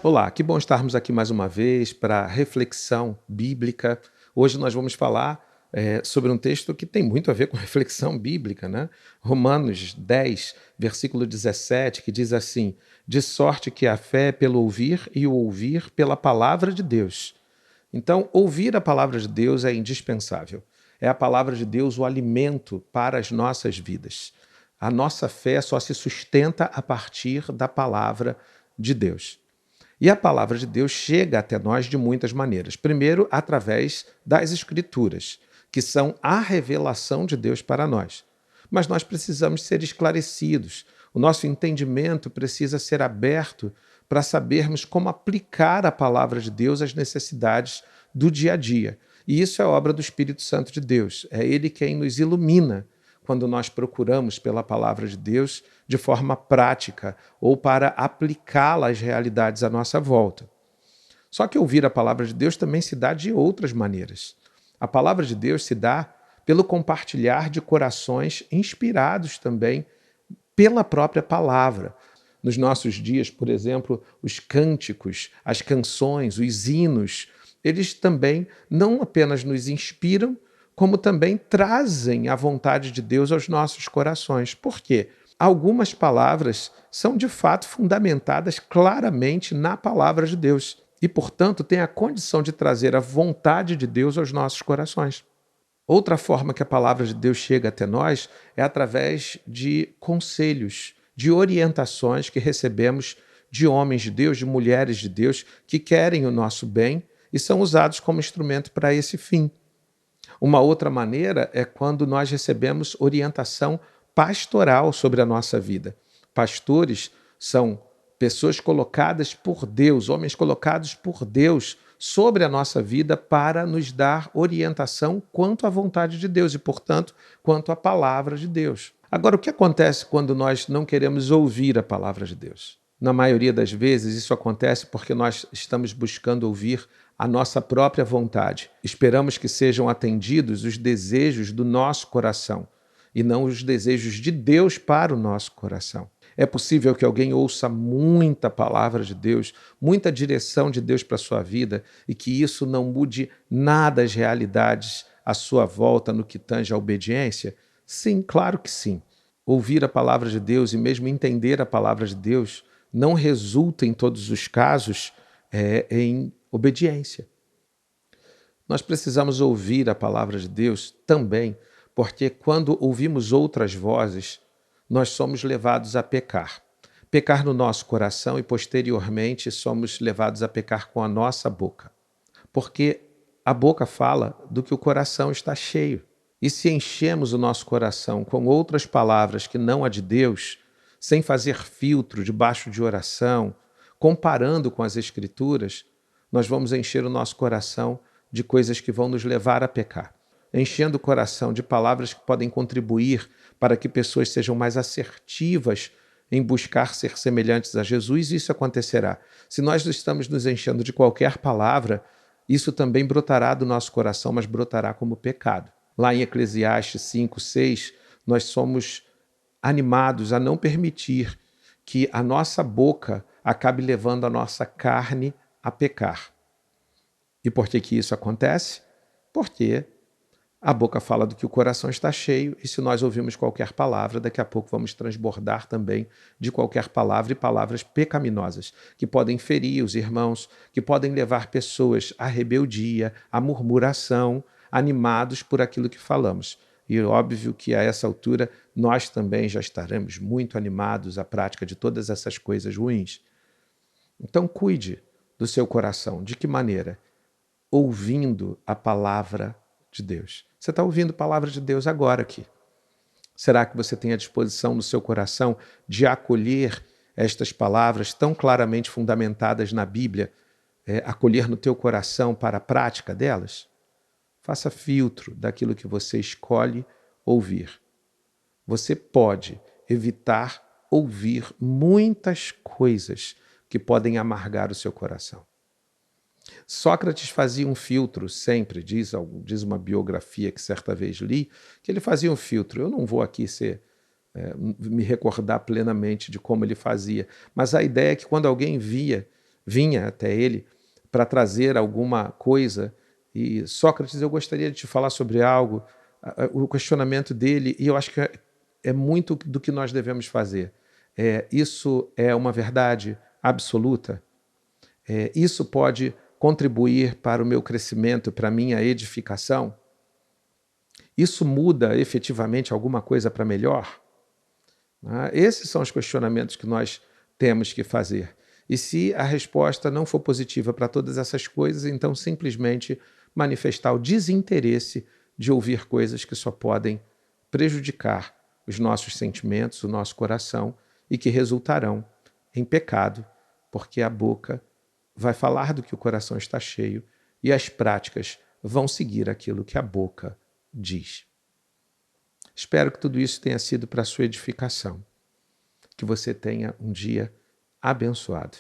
Olá, que bom estarmos aqui mais uma vez para reflexão bíblica. Hoje nós vamos falar sobre um texto que tem muito a ver com reflexão bíblica, né? Romanos 10, versículo 17, que diz assim: de sorte que a fé é pelo ouvir e o ouvir pela palavra de Deus. Então, ouvir a palavra de Deus é indispensável. É a palavra de Deus o alimento para as nossas vidas. A nossa fé só se sustenta a partir da palavra de Deus. E a palavra de Deus chega até nós de muitas maneiras. Primeiro, através das Escrituras, que são a revelação de Deus para nós. Mas nós precisamos ser esclarecidos. O nosso entendimento precisa ser aberto para sabermos como aplicar a palavra de Deus às necessidades do dia a dia. E isso é obra do Espírito Santo de Deus. É Ele quem nos ilumina quando nós procuramos pela palavra de Deus de forma prática ou para aplicá-la às realidades à nossa volta. Só que ouvir a palavra de Deus também se dá de outras maneiras. A palavra de Deus se dá pelo compartilhar de corações inspirados também pela própria palavra. Nos nossos dias, por exemplo, os cânticos, as canções, os hinos, eles também não apenas nos inspiram, como também trazem a vontade de Deus aos nossos corações. Por quê? Algumas palavras são de fato fundamentadas claramente na palavra de Deus e, portanto, têm a condição de trazer a vontade de Deus aos nossos corações. Outra forma que a palavra de Deus chega até nós é através de conselhos, de orientações que recebemos de homens de Deus, de mulheres de Deus, que querem o nosso bem e são usados como instrumento para esse fim. Uma outra maneira é quando nós recebemos orientação pastoral sobre a nossa vida. Pastores são pessoas colocadas por Deus, homens colocados por Deus sobre a nossa vida para nos dar orientação quanto à vontade de Deus e, portanto, quanto à palavra de Deus. Agora, o que acontece quando nós não queremos ouvir a palavra de Deus? Na maioria das vezes, isso acontece porque nós estamos buscando ouvir a nossa própria vontade. Esperamos que sejam atendidos os desejos do nosso coração e não os desejos de Deus para o nosso coração. É possível que alguém ouça muita palavra de Deus, muita direção de Deus para a sua vida e que isso não mude nada as realidades à sua volta no que tange à obediência? Sim, claro que sim. Ouvir a palavra de Deus e mesmo entender a palavra de Deus não resulta, em todos os casos, em obediência. Nós precisamos ouvir a palavra de Deus também, porque quando ouvimos outras vozes, nós somos levados a pecar. Pecar no nosso coração e, posteriormente, somos levados a pecar com a nossa boca. Porque a boca fala do que o coração está cheio. E se enchemos o nosso coração com outras palavras que não a de Deus, sem fazer filtro debaixo de oração, comparando com as Escrituras, nós vamos encher o nosso coração de coisas que vão nos levar a pecar. Enchendo o coração de palavras que podem contribuir para que pessoas sejam mais assertivas em buscar ser semelhantes a Jesus, isso acontecerá. Se nós estamos nos enchendo de qualquer palavra, isso também brotará do nosso coração, mas brotará como pecado. Lá em Eclesiastes 5, 6, nós somos animados a não permitir que a nossa boca acabe levando a nossa carne a pecar. E por que isso acontece? Porque a boca fala do que o coração está cheio e se nós ouvirmos qualquer palavra, daqui a pouco vamos transbordar também de qualquer palavra e palavras pecaminosas, que podem ferir os irmãos, que podem levar pessoas à rebeldia, à murmuração, animados por aquilo que falamos. E óbvio que a essa altura nós também já estaremos muito animados à prática de todas essas coisas ruins. Então cuide do seu coração. De que maneira? Ouvindo a palavra de Deus. Você está ouvindo a palavra de Deus agora aqui. Será que você tem a disposição no seu coração de acolher estas palavras tão claramente fundamentadas na Bíblia, acolher no teu coração para a prática delas? Faça filtro daquilo que você escolhe ouvir. Você pode evitar ouvir muitas coisas que podem amargar o seu coração. Sócrates fazia um filtro sempre, diz uma biografia que certa vez li, que ele fazia um filtro. Eu não vou aqui me recordar plenamente de como ele fazia, mas a ideia é que quando alguém via vinha até ele para trazer alguma coisa. E Sócrates, eu gostaria de te falar sobre algo, o questionamento dele, e eu acho que é muito do que nós devemos fazer. Isso é uma verdade absoluta? Isso pode contribuir para o meu crescimento, para a minha edificação? Isso muda efetivamente alguma coisa para melhor? Esses são os questionamentos que nós temos que fazer. E se a resposta não for positiva para todas essas coisas, então simplesmente manifestar o desinteresse de ouvir coisas que só podem prejudicar os nossos sentimentos, o nosso coração e que resultarão em pecado, porque a boca vai falar do que o coração está cheio e as práticas vão seguir aquilo que a boca diz. Espero que tudo isso tenha sido para a sua edificação. Que você tenha um dia abençoado.